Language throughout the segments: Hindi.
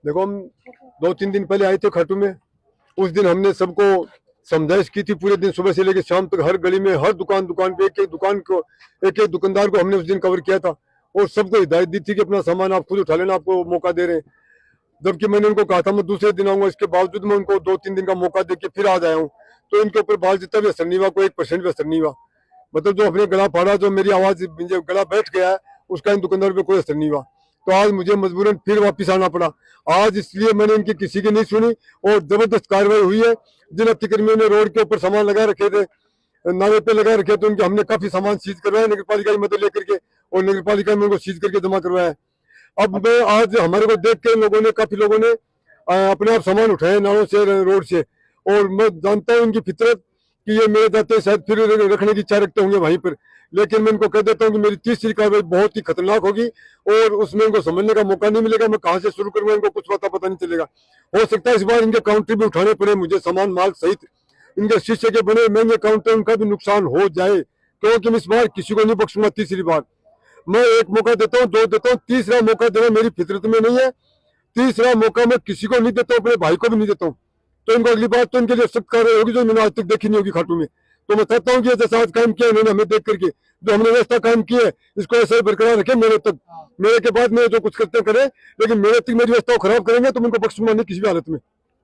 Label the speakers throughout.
Speaker 1: देखो, हम 2-3 दिन पहले आए थे खाटू में। उस दिन हमने सबको समझाइश की थी, पूरे दिन सुबह से लेकर शाम तक हर गली में हर दुकान पे एक एक दुकानदार को हमने उस दिन कवर किया था और सबको हिदायत दी थी कि अपना सामान आप खुद उठा लेना, आपको मौका दे रहे हैं। जबकि मैंने उनको कहा था मैं दूसरे दिन आऊंगा, इसके बावजूद मैं उनको 2-3 दिन का मौका देके फिर आज आया हूँ। तो इनके ऊपर बाल जितना भी असर नहीं हुआ, कोई 1% भी असर नहीं हुआ। मतलब जो अपने गला फाड़ा, जो मेरी आवाज गला बैठ गया है, उसका इन दुकानदार पे कोई असर नहीं हुआ। तो आज मुझे मजबूरन फिर वापस आना पड़ा आज, इसलिए मैंने इनकी किसी की नहीं सुनी और जबरदस्त कार्रवाई हुई है। जिन अतिक्रमियों ने रोड के ऊपर सामान लगा रखे थे, नाले पे लगा रखे थे, उनके हमने काफी सामान सीज करवाया नगर पालिका की मदद लेकर के, और नगर पालिका में उनको सीज करके जमा करवाया है। अब मैं आज हमारे को देख के लोगों ने, काफी लोगों ने अपने आप सामान उठाए नालों से, रोड से, और मैं जानता हूँ इनकी फितरत कि ये मेरे जाते शायद फिर रखने की इच्छा रखते होंगे वहीं पर। लेकिन मैं इनको कह देता हूँ कि मेरी तीसरी कार्रवाई बहुत ही खतरनाक होगी और उसमें इनको समझने का मौका नहीं मिलेगा। मैं कहाँ से शुरू करूंगा, इनको कुछ पता नहीं चलेगा। हो सकता है इस बार इनके काउंटर भी उठाने पड़े मुझे, सामान माल सहित इनके शीशे के बने महंगे काउंटर, उनका भी नुकसान हो जाए, क्योंकि मैं इस बार किसी को नहीं बख्शूंगा। तीसरी बार मैं एक मौका देता हूँ, 2 देता हूँ, तीसरा मौका देना मेरी फितरत में नहीं है। तीसरा मौका मैं किसी को नहीं देता हूँ, अपने भाई को भी नहीं देता हूँ। तो इनको अगली बार तो इनके लिए सख्त कार्रवाई होगी, जो मैंने आज तक देखी नहीं होगी खाटू में। तो मैं चाहता हूँ कि जैसा आज कायम किया इन्होंने हमें देख करके, जो हमने व्यवस्था कायम की है, इसको ऐसे बरकरार रखे मेरे तक। मेरे के बाद में जो कुछ करते करें, लेकिन मेरे तक मेरी व्यवस्था को खराब करेंगे तो मैं उनको बख्शूंगा नहीं किसी भी हालत में।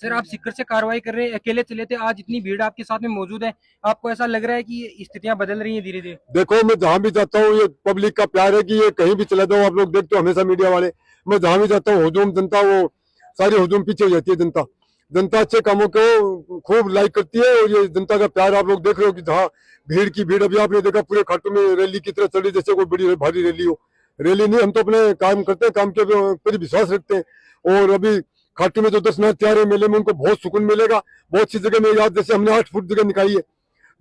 Speaker 2: सर, आप सीकर से कार्रवाई कर रहे हैं, अकेले चले थे, आज इतनी भीड़ आपके साथ में मौजूद है, आपको ऐसा लग रहा है कि स्थितियां बदल रही हैं धीरे धीरे?
Speaker 1: देखो, मैं जहां भी जाता हूँ, ये पब्लिक का प्यार है कि ये कहीं भी चला जाओ, आप लोग देखते हो हमेशा मीडिया वाले, मैं जहां भी जाता हूँ हुजूम जनता, वो सारी हुजूम पीछे हो जाती है। जनता अच्छे कामों को खूब लाइक करती है, और ये जनता का प्यार आप लोग देख रहे हो कि जहाँ भीड़ की भीड़, अभी आपने देखा पूरे खाटू में रैली की तरह चल रही, जैसे कोई बड़ी भारी रैली हो। रैली नहीं, हम तो अपने काम करते हैं, काम के ऊपर विश्वास रखते हैं। और अभी खाटू में जो दर्शनार्थी तैयार है मेले में, उनको बहुत सुकून मिलेगा। बहुत सी जगह में याद, जैसे हमने 8 फुट जगह निकाली है,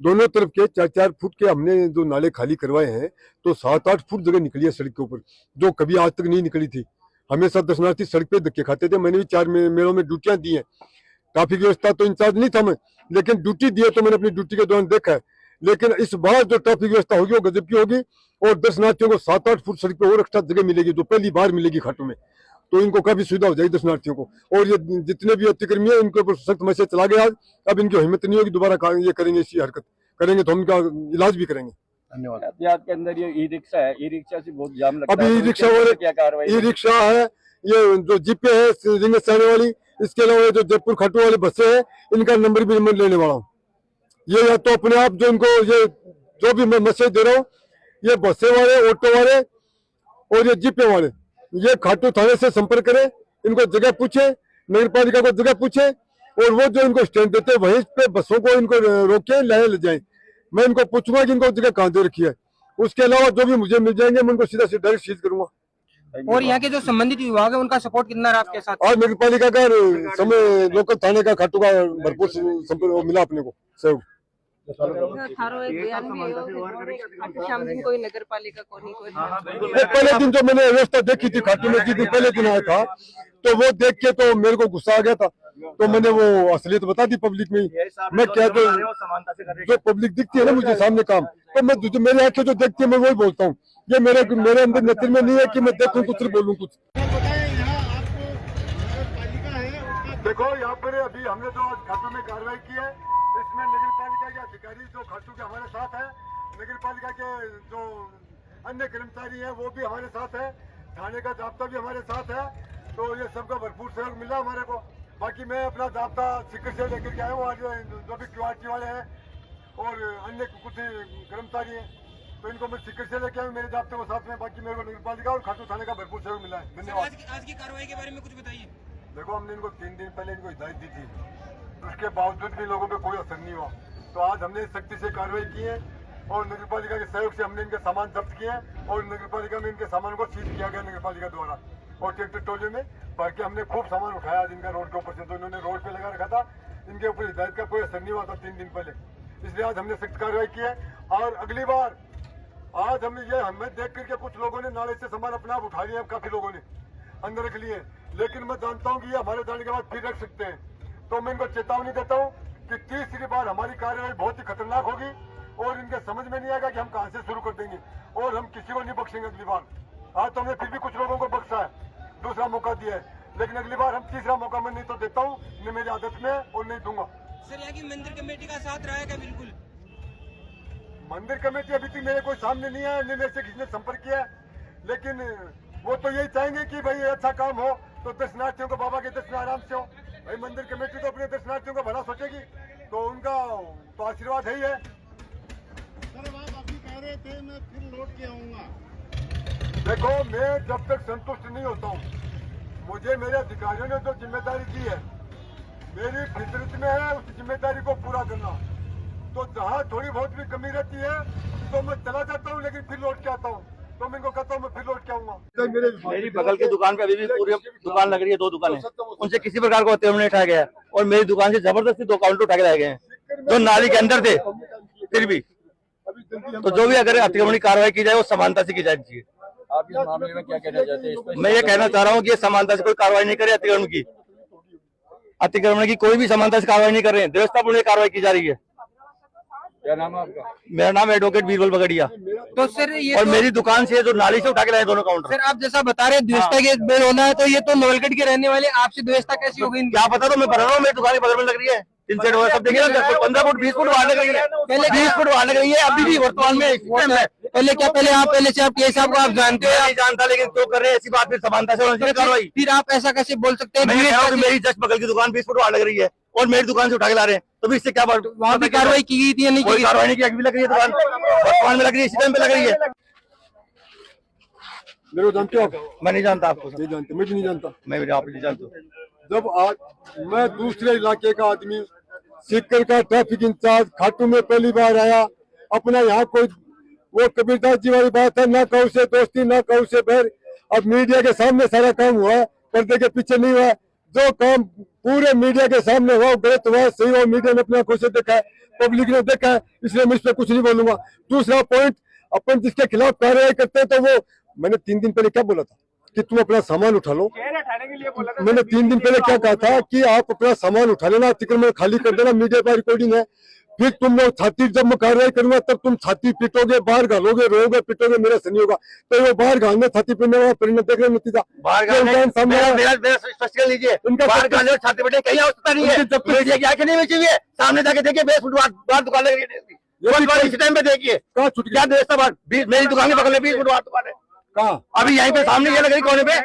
Speaker 1: दोनों तरफ के 4-4 फुट के हमने जो नाले खाली करवाए हैं, तो 7-8 फुट जगह निकली है सड़क के ऊपर, जो कभी आज तक नहीं निकली थी। हमेशा दर्शनार्थी सड़क पे धक्के खाते थे। मैंने भी 4 मेलों में ड्यूटियां दी हैं। काफी व्यवस्था तो इंचार्ज नहीं था मैं, लेकिन ड्यूटी दी है तो मैंने अपनी ड्यूटी के दौरान देखा है। लेकिन इस बार जो ट्रैफिक व्यवस्था होगी वो गजब की होगी, और दर्शनार्थियों को 7-8 फुट सड़क पे और एक्स्ट्रा जगह मिलेगी, जो पहली बार मिलेगी खाटू में। तो इनको काफी सुविधा हो जाएगी दर्शनार्थियों को। और ये जितने भी अतिक्रमी है, इनके ऊपर सख्त मैसेज चला गया आज। अब इनकी हिम्मत नहीं होगी दोबारा ये करेंगे, इसी हरकत करेंगे तो हम इनका इलाज भी करेंगे।
Speaker 3: धन्यवाद। यातायात के अंदर ये ई रिक्शा है, ई रिक्शा से बहुत जाम लगता
Speaker 1: अभी
Speaker 3: है।
Speaker 1: ई रिक्शा वाले,
Speaker 3: क्या कार्रवाई?
Speaker 1: ई रिक्शा है, ये जो जीपे है रिंग से आने वाली, इसके अलावा जो जयपुर खाटू वाली बसें हैं, इनका नंबर भी मैं लेने वाला हूँ। ये या तो अपने आप जो इनको ये जो भी मैं मैसेज दे रहा हूँ, ये बसें वाले, ऑटो वाले और ये जीपे वाले, ये खाटू थाने से संपर्क करें, इनको जगह पूछे, नगर पालिका को जगह पूछे, और वो जो इनको स्टैंड देते हैं वहीं पे बसों को इनको रोके ले जाए। मैं इनको पूछूंगा कि इनको जगह कहाँ दे रखी है। उसके अलावा जो भी मुझे मिल जाएंगे, मैं उनको सीधा से डायरेक्ट सीज करूंगा।
Speaker 2: और यहाँ के जो संबंधित विभाग है, उनका सपोर्ट कितना रहा आपके साथ?
Speaker 1: आज नगर पालिका का समय, लोकल थाने का, खाटू का भरपूर संपर्क मिला अपने को सहयोग।
Speaker 4: थारो एक बयान भी है कि शाम दिन कोई नगर पालिका को नहीं कोई।
Speaker 1: पहले दिन जो मैंने व्यवस्था देखी थी खाटू में, जिस दिन पहले दिन आया था, तो वो देख के तो मेरे को गुस्सा आ गया था। तो मैंने वो असलियत बता दी पब्लिक में। मैं क्या, जो पब्लिक दिखती है ना मुझे सामने काम, तो मैं मेरी आंखें जो देखती है मैं वही बोलता हूँ। ये मेरे अंदर नजर में नहीं है कि मैं देखूं कुछ बोलूं कुछ। देखो, यहाँ पर अभी हमने जो आज खाटू में कार्रवाई की है, इसमें नगर पालिका के अधिकारी जो खाटू के हमारे साथ है, नगर पालिका के जो अन्य कर्मचारी हैं वो भी हमारे साथ है, थाने का जाब्ता भी हमारे साथ है। तो ये सबका भरपूर सहयोग मिला हमारे को। बाकी मैं अपना जाब्ता सीकर से लेकर के आया हूँ आज, जो भी क्यूआरटी वाले हैं और अन्य कुछ कर्मचारी हैं, तो इनको मैं सीकर से लेके आया मेरे जाब्ते को साथ में। बाकी मेरे को नगर पालिका और खाटू थाने का भरपूर सहयोग मिला है। धन्यवाद।
Speaker 2: आज की कार्रवाई के बारे में कुछ बताइए।
Speaker 1: देखो, हमने इनको 3 दिन पहले इनको हिदायत दी थी, उसके बावजूद भी लोगों पे कोई असर नहीं हुआ। तो आज हमने सख्ती से कार्रवाई की है और नगर पालिका के सहयोग से हमने इनके सामान जब्त किए हैं, और नगर पालिका में इनके सामान को सीज किया गया नगर पालिका द्वारा, और ट्रैक्टर ट्रॉली में भर के हमने खूब सामान उठाया आज इनका रोड के ऊपर से। तो इन्होंने रोड पे लगा रखा था, इनके ऊपर हिदायत का कोई असर नहीं हुआ था 3 दिन पहले, इसलिए आज हमने सख्त कार्रवाई की है। और अगली बार आज हमने ये हमें देख करके कुछ लोगों ने नाले से सामान अपने आप उठा लिया, काफी लोगों ने अंदर रख लिए, लेकिन मैं जानता हूँ कि ये हमारे जाने के बाद फिर रख सकते हैं। तो मैं इनको चेतावनी देता हूँ कि तीसरी बार हमारी कार्रवाई बहुत ही खतरनाक होगी, और इनके समझ में नहीं आएगा कि हम कहां से शुरू कर देंगे, और हम किसी को नहीं बख्शेंगे अगली बार। आज तो हमने फिर भी कुछ लोगों को बख्शा है, दूसरा मौका दिया है, लेकिन अगली बार हम तीसरा मौका मैं नहीं तो देता हूँ, नहीं मेरी आदत में और नहीं दूंगा।
Speaker 2: सर यहाँ की मंदिर कमेटी का साथ रहा है क्या? बिल्कुल।
Speaker 1: मंदिर कमेटी अभी तक मेरे कोई सामने नहीं आया, नहीं मेरे से किसी ने संपर्क किया, लेकिन वो तो यही चाहेंगे कि भाई अच्छा काम हो तो दर्शनार्थियों को बाबा के दर्शन आराम से हो। भाई मंदिर कमेटी तो अपने दर्शनार्थियों का भला सोचेगी, तो उनका तो आशीर्वाद है ही है।
Speaker 5: सर आप अभी कह रहे थे मैं फिर लौट के आऊंगा।
Speaker 1: देखो मैं जब तक संतुष्ट नहीं होता हूँ, मुझे मेरे अधिकारियों ने जो जिम्मेदारी दी है, मेरी फितरत में है उस जिम्मेदारी को पूरा करना। तो जहाँ थोड़ी बहुत भी कमी रहती है तो मैं चला जाता हूँ, लेकिन फिर लौट के आता हूँ। तो मैं इनको कहता हूँ मैं फिर लौट के आऊंगा।
Speaker 6: मेरी बगल की दुकान पे अभी भी पूरी दुकान लग रही है, 2 दुकानें, उनसे किसी प्रकार का अतिक्रमण नहीं उठाया गया और मेरी दुकान से जबरदस्ती 2 काउंटर उठा के लाए गए हैं जो नाली के अंदर थे। फिर भी तो जो भी अगर अतिक्रमण की कार्रवाई की जाए वो समानता से की जानी चाहिए।
Speaker 3: आप इस मामले में क्या कहना चाहते हैं?
Speaker 6: मैं ये कहना चाह रहा हूँ कि ये समानता से कोई कार्रवाई नहीं करे, अतिक्रमण की कोई भी समानता से कार्रवाई नहीं कर रहे हैं, व्यवस्थापूर्ण कार्रवाई की जा रही है।
Speaker 3: क्या नाम है आपका?
Speaker 6: मेरा नाम एडवोकेट बीरबल बगड़िया।
Speaker 2: तो सर ये
Speaker 6: और
Speaker 2: तो,
Speaker 6: मेरी दुकान से जो नाली से उठा के लाए दोनों काउंटर।
Speaker 2: सर आप जैसा बता रहे द्वेषता के बेल होना है, तो ये तो नवलगढ़ के रहने वाले आपसे द्वेषता कैसी हो गई?
Speaker 6: क्या पता, तो मैं बता रहा हूँ मेरी दुकान के बगल में लग रही है 3 सेट हो सब देखिए ना, 15 फुट 20 फुट बाहर लग रही है, पहले 20 फुट बाहर लग रही है अभी भी वर्तमान में।
Speaker 2: पहले क्या पहले से आप के साहब को आप जानते हो?
Speaker 6: नहीं जानता, लेकिन तो कर रहे हैं ऐसी बात, फिर समानता से होनी चाहिए कार्रवाई।
Speaker 2: फिर आप ऐसा कैसे बोल सकते हैं?
Speaker 6: मैं कह रहा हूं कि मेरी जस्ट बगल की दुकान 20 फुट बाहर लग रही है और मेरी दुकान से उठा के ला रहे हैं, तो फिर इससे क्या बात?
Speaker 2: वहाँ भी कार्रवाई की गई थी या नहीं?
Speaker 6: कोई कार्रवाई नहीं की, अभी भी लग रही है दुकान, वर्तमान में लग रही है, इसी टाइम पे लग रही है।
Speaker 1: मेरे को जानते हो आप?
Speaker 6: मैं नहीं जानता आपको,
Speaker 1: नहीं जानते, मैं भी नहीं जानता।
Speaker 6: मैं भी आप नहीं जानता।
Speaker 1: जब आज मैं दूसरे इलाके का आदमी, सीकर का ट्रैफिक इंचार्ज, खाटू में पहली बार आया, अपना यहाँ कोई वो कबीरदास जी वाली बात है, ना कहू से दोस्ती ना कहू से बैर। अब मीडिया के सामने सारा काम हुआ, पर्दे के पीछे नहीं हुआ। जो काम पूरे मीडिया के सामने हुआ गलत हुआ, सही हुआ, मीडिया ने अपने आंखों से देखा है, पब्लिक ने देखा है, इसलिए मैं इस पर कुछ नहीं बोलूंगा। दूसरा पॉइंट, अपन जिसके खिलाफ कार्रवाई करते हैं तो वो, मैंने 3 दिन पहले क्या बोला था कि तुम अपना सामान उठा लो। मैंने 3 दिन पहले क्या कहा था कि आप अपना सामान उठा लेना, अतिक्रमण खाली कर देना, मीडिया पर रिकॉर्डिंग है। फिर तुम लोग छाती, जब मैं कार्रवाई करूंगा तब तुम छाती पीटोगे, बाहर घालोगे, रोगे पिटोगे, मेरा सही होगा। तो वो बाहर घालने छाती पीटने वाला परिणाम देख रहे हैं, नतीजा
Speaker 6: मेरा स्पष्ट कर लीजिए, बाहर गाले और छाती पीटने कहीं आवश्यकता नहीं है, जब मीडिया की आंखें नहीं बेची है, सामने जाके देखिए 20 फुट बाहर दुकान लग रही है, इसी टाइम पे देखिए
Speaker 1: कहाँ छुट
Speaker 6: क्या देश था, मेरी दुकान के बगल में 20 फुट बाहर दुकान है,
Speaker 1: कहाँ?
Speaker 6: अभी यहीं पे सामने ये लग रही कोने पे।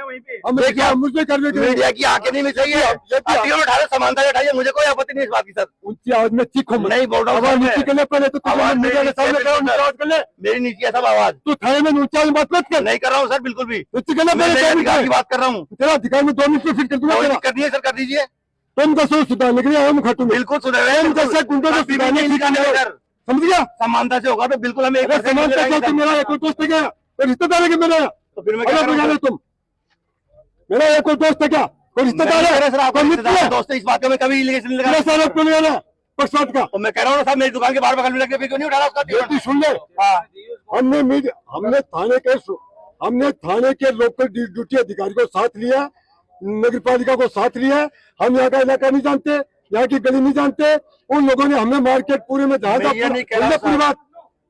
Speaker 1: देखिए मुझे कार्रवाई करेंगे।
Speaker 6: मीडिया की आंखें नहीं मिल रही है, उठाए समानता उठाइए, मुझे कोई आपत्ति नहीं इस बात की सर।
Speaker 1: ऊंची आवाज में चीखो मत।
Speaker 6: नहीं बोल रहा हूँ,
Speaker 1: नीचे के लिए पहले तो मीडिया के सामने करो, नीचे आवाज कर ले।
Speaker 6: मेरी नीचे सब आवाज
Speaker 1: तू थाने में ऊंची आवाज में बात मत कर।
Speaker 6: नहीं कर रहा हूँ सर, बिल्कुल भी
Speaker 1: नीचे के लिए
Speaker 6: मैं
Speaker 1: पहले
Speaker 6: अधिकार की बात कर रहा हूँ।
Speaker 1: तेरा अधिकार में 2 मिनट में फिर कर दूंगा।
Speaker 6: कोई दिक्कत नहीं है सर, कर दीजिए।
Speaker 1: तुम तो सोच सुधारने के लिए हम खाटू में
Speaker 6: बिल्कुल सुधर
Speaker 1: जैसे गुंडों को सुधारने
Speaker 6: सर,
Speaker 1: समझ गया?
Speaker 6: समानता से होगा तो बिल्कुल हमें एक
Speaker 1: समानता क्या? मेरा एक और दोस्त है क्या? रिश्तेदार है क्या मेरा?
Speaker 6: तो फिर मैं
Speaker 1: तुम मेरा एक और दोस्त है क्या? कोई रिश्तेदार है
Speaker 6: सर, आपको दोस्त इस बात का मैं कभी नहीं लगा
Speaker 1: पक्षपात का।
Speaker 6: मैं कह रहा हूँ साहब, मेरी दुकान के बाहर बगल में लगे, फिर क्यों नहीं उठा रहा उसका?
Speaker 1: बेटी सुन ले, हमने थाने के लोकल ड्यूटी अधिकारी को साथ लिया, नगर पालिका को साथ लिया। हम यहाँ का इलाका नहीं जानते, यहाँ की गली नहीं जानते। उन लोगों ने हमें मार्केट पूरे में जहाँ पूरी बात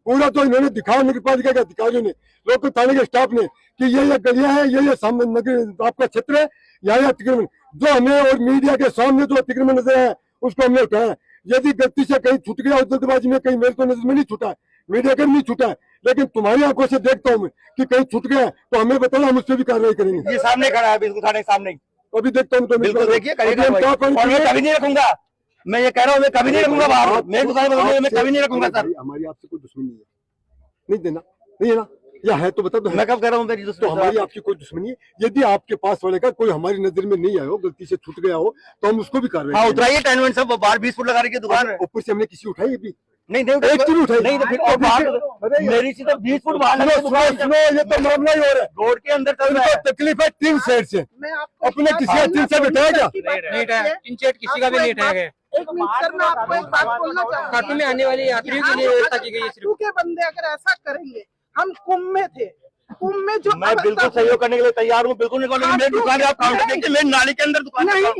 Speaker 1: पूरा तो इन्होंने दिखाया, नगर पालिका के अधिकारियों ने, लोकल थाने के स्टाफ ने, कि ये गलियां हैं, ये सामने नगर आपका क्षेत्र है, यहाँ अतिक्रमण। जो हमें और मीडिया के सामने जो अतिक्रमण नजर आया उसको हमने उठाया। यदि गलती से कहीं छूट गया और जल्दबाजी में कहीं, मेरे तो नजर में नहीं छूटा है, मीडिया का नहीं छूटा है, लेकिन तुम्हारी आंखों से देखता हूँ मैं कि कहीं छूट गया तो हमें बताना, हम उस पर भी कार्रवाई करेंगे।
Speaker 6: ये सामने खड़ा है, बिल्कुल थाने के सामने ही,
Speaker 1: अभी देखता हूँ तो
Speaker 6: बिल्कुल देखिए, मैं कभी नहीं रखूंगा, मैं ये कह रहा हूँ, मैं कभी नहीं रखूंगा बाहर, मेरी दुकान में मैं कभी नहीं रखूंगा सर।
Speaker 1: हमारी आपसे कोई दुश्मनी नहीं है, नहीं देना, नहीं है ना, या है तो बता दो।
Speaker 6: मैं कब कह रहा हूँ मेरी
Speaker 1: तो हमारी आपकी कोई दुश्मनी है। यदि आपके पास वाले का कोई हमारी नजर में नहीं आया हो, गलती से छूट गया हो, तो हम उसको भी कार्रवाई।
Speaker 6: हाँ उतराइए, टेनमेंट सब बाहर 20 फुट लगा रही है दुकान है,
Speaker 1: ऊपर से हमने किसी उठाई अभी
Speaker 6: नहीं
Speaker 1: एक चीज उठाई
Speaker 6: नहीं, तो फिर और बाहर मेरी चीज 20 फुट बाहर लगे दुकान।
Speaker 1: ये तो मामला ही हो रहा है,
Speaker 6: रोड के अंदर चल रहा है।
Speaker 1: तकलीफ है 3 साइड से, अपने किसी का 3 साइड उठाया क्या?
Speaker 2: नहीं उठाया, इंचेट किसी का भी नहीं उठाया गया।
Speaker 7: एक मिनट सर, मैं आपको एक बात बोलना चाहूँगा।
Speaker 2: खाटू में आने वाले यात्रियों के लिए व्यवस्था की गई है।
Speaker 7: खाटू के बंदे अगर ऐसा करेंगे, हम कुंभ में थे, कुंभ में जो
Speaker 6: मैं बिल्कुल सहयोग करने के लिए तैयार हूँ, बिल्कुल नहीं कहूँगा। मेरी दुकान आप काउंटर देखिए, मेरी नाली के अंदर दुकान है,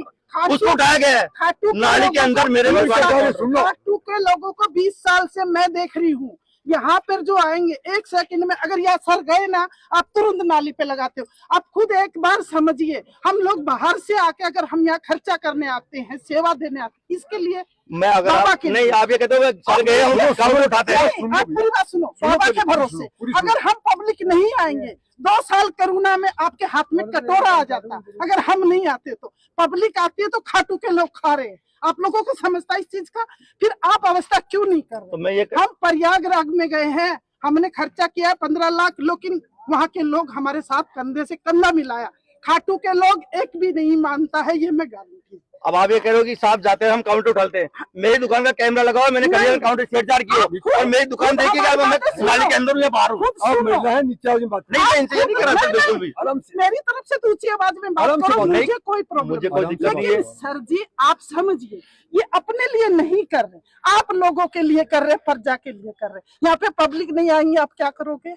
Speaker 6: उसको उठाया गया है नाली के अंदर। मेरे
Speaker 7: खाटू के लोगों को 20 साल से मैं देख रही हूँ, यहाँ पर जो आएंगे 1 सेकंड में, अगर यहाँ सर गए ना, आप तुरंत नाली पे लगाते हो। आप खुद एक बार समझिए, हम लोग बाहर से आके अगर हम यहाँ खर्चा करने आते हैं, सेवा देने आते हैं, इसके लिए
Speaker 6: मैं अगर
Speaker 7: बाबा
Speaker 6: आप
Speaker 7: के
Speaker 6: नहीं
Speaker 7: लिए।
Speaker 6: आप ये कहते हो सर गए हम काउंटर उठाते हैं।
Speaker 7: आप पूरी बात सुनो, बाबा के भरोसे अगर हम पब्लिक नहीं आएंगे, 2 साल कोरोना में आपके हाथ में कटोरा आ जाता, अगर हम नहीं आते तो पब्लिक आती है तो खाटू के लोग खा रहे हैं। आप लोगों को समझता है इस चीज का, फिर आप अवस्था क्यों नहीं कर
Speaker 6: तो
Speaker 7: रहे?
Speaker 6: मैं ये
Speaker 7: हम प्रयागराज में गए हैं, हमने खर्चा किया 15 लाख, लेकिन वहाँ के लोग हमारे साथ कंधे से कंधा मिलाया। खाटू के लोग एक भी नहीं मानता है, ये मैं गारंटी।
Speaker 6: अब आप ये कह रहे हो कि साहब जाते हैं हम काउंटर उठाते हैं। मेरी दुकान का कैमरा लगा हुआ, मैंने कभी काउंटर छेड़छाड़ की और मेरी दुकान देखी क्या मैं नाली के अंदर या बाहर हूँ?
Speaker 1: आप महिला है, नीचे आओ, बात
Speaker 6: नहीं मैं इनसे ये नहीं करा सकता बिल्कुल भी।
Speaker 1: आराम से।
Speaker 7: मेरी तरफ से तो ऊंची आवाज में बात
Speaker 1: आराम से
Speaker 7: करो,
Speaker 1: बात।
Speaker 7: मुझे कोई प्रॉब्लम
Speaker 6: मुझे कोई दिक्कत नहीं है।
Speaker 7: लेकिन सर जी आप समझिए, ये अपने लिए नहीं कर रहे, आप लोगों के लिए कर रहे, प्रजा के लिए कर रहे। यहाँ पे पब्लिक नहीं आएंगे, आप क्या करोगे?